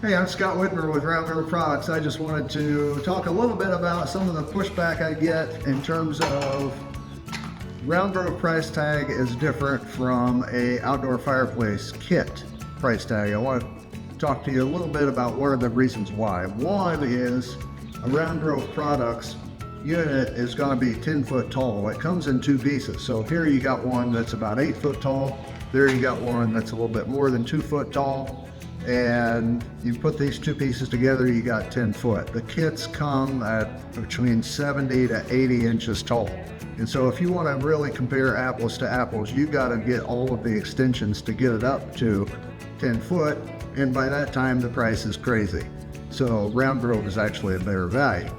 Hey, I'm Scott Whitmer with Round Grove Products. I just wanted to talk a little bit about some of the pushback I get in terms of Round Grove price tag is different from a outdoor fireplace kit price tag. I want to talk to you a little bit about what are the reasons why. One is a Round Grove Products unit is going to be 10 foot tall. It comes in two pieces. So here you got one that's about 8 foot tall. There you got one that's a little bit more than 2 foot tall. And you put these two pieces together, you got 10 foot. The kits come at between 70 to 80 inches tall. And so if you want to really compare apples to apples, you got to get all of the extensions to get it up to 10 foot. And by that time, the price is crazy. So Round Grove is actually a better value.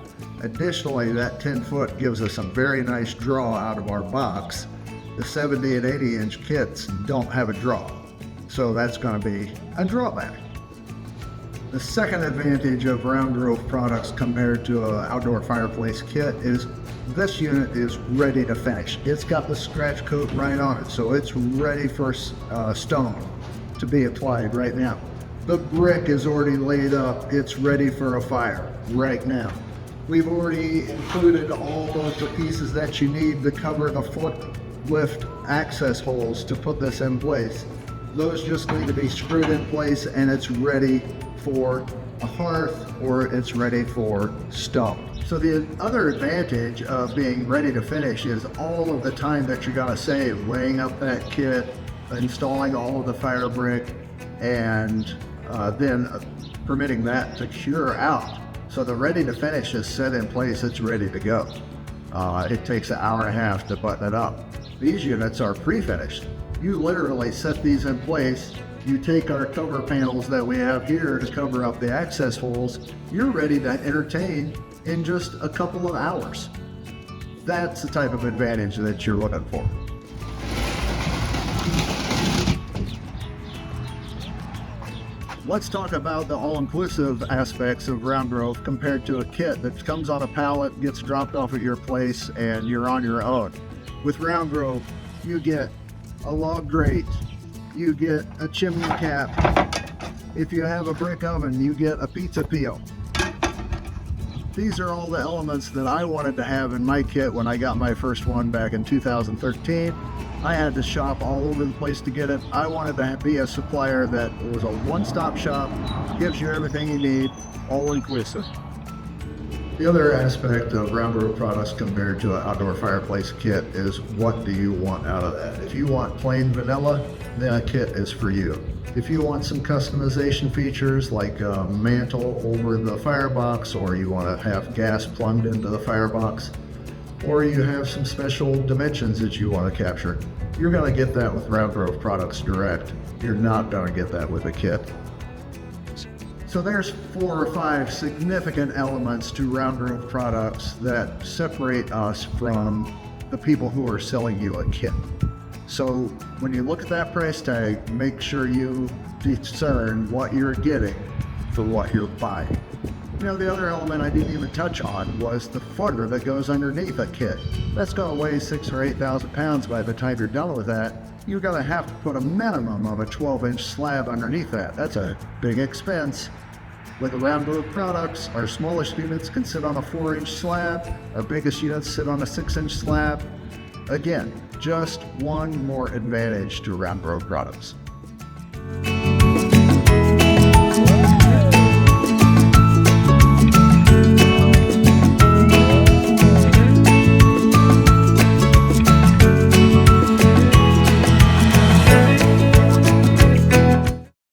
Additionally, that 10 foot gives us a very nice draw out of our box. The 70 and 80 inch kits don't have a draw. So that's going to be a drawback. The second advantage of Round Grove Products compared to an outdoor fireplace kit is this unit is ready to finish. It's got the scratch coat right on it, so it's ready for stone to be applied right now. The brick is already laid up. It's ready for a fire right now. We've already included all of the pieces that you need to cover the foot lift access holes to put this in place. Those just need to be screwed in place and it's ready for a hearth or it's ready for stone. So the other advantage of being ready to finish is all of the time that you're gonna save laying up that kit, installing all of the fire brick, and then permitting that to cure out. So the ready to finish is set in place, it's ready to go. It takes an hour and a half to button it up. These units are pre-finished. You literally set these in place. You take our cover panels that we have here to cover up the access holes. You're ready to entertain in just a couple of hours. That's the type of advantage that you're looking for. Let's talk about the all-inclusive aspects of Round Grove compared to a kit that comes on a pallet, gets dropped off at your place, and you're on your own. With Round Grove, you get a log grate, you get a chimney cap. If you have a brick oven, you get a pizza peel. These are all the elements that I wanted to have in my kit when I got my first one back in 2013. I had to shop all over the place to get it. I wanted to be a supplier that was a one-stop shop, gives you everything you need, all inclusive. The other aspect of Round Grove Products compared to an outdoor fireplace kit is what do you want out of that? If you want plain vanilla, then a kit is for you. If you want some customization features like a mantle over the firebox, or you want to have gas plumbed into the firebox, or you have some special dimensions that you want to capture, you're going to get that with Round Grove Products direct. You're not going to get that with a kit. So there's 4 or 5 significant elements to Round Grove Products that separate us from the people who are selling you a kit. So when you look at that price tag, make sure you discern what you're getting for what you're buying. You know, the other element I didn't even touch on was the footer that goes underneath a kit. That's going to weigh 6,000 or 8,000 pounds by the time you're done with that. You're going to have to put a minimum of a 12-inch slab underneath that. That's a big expense. With the Round Grove Products, our smallest units can sit on a 4-inch slab. Our biggest units sit on a 6-inch slab. Again, just one more advantage to Round Grove Products.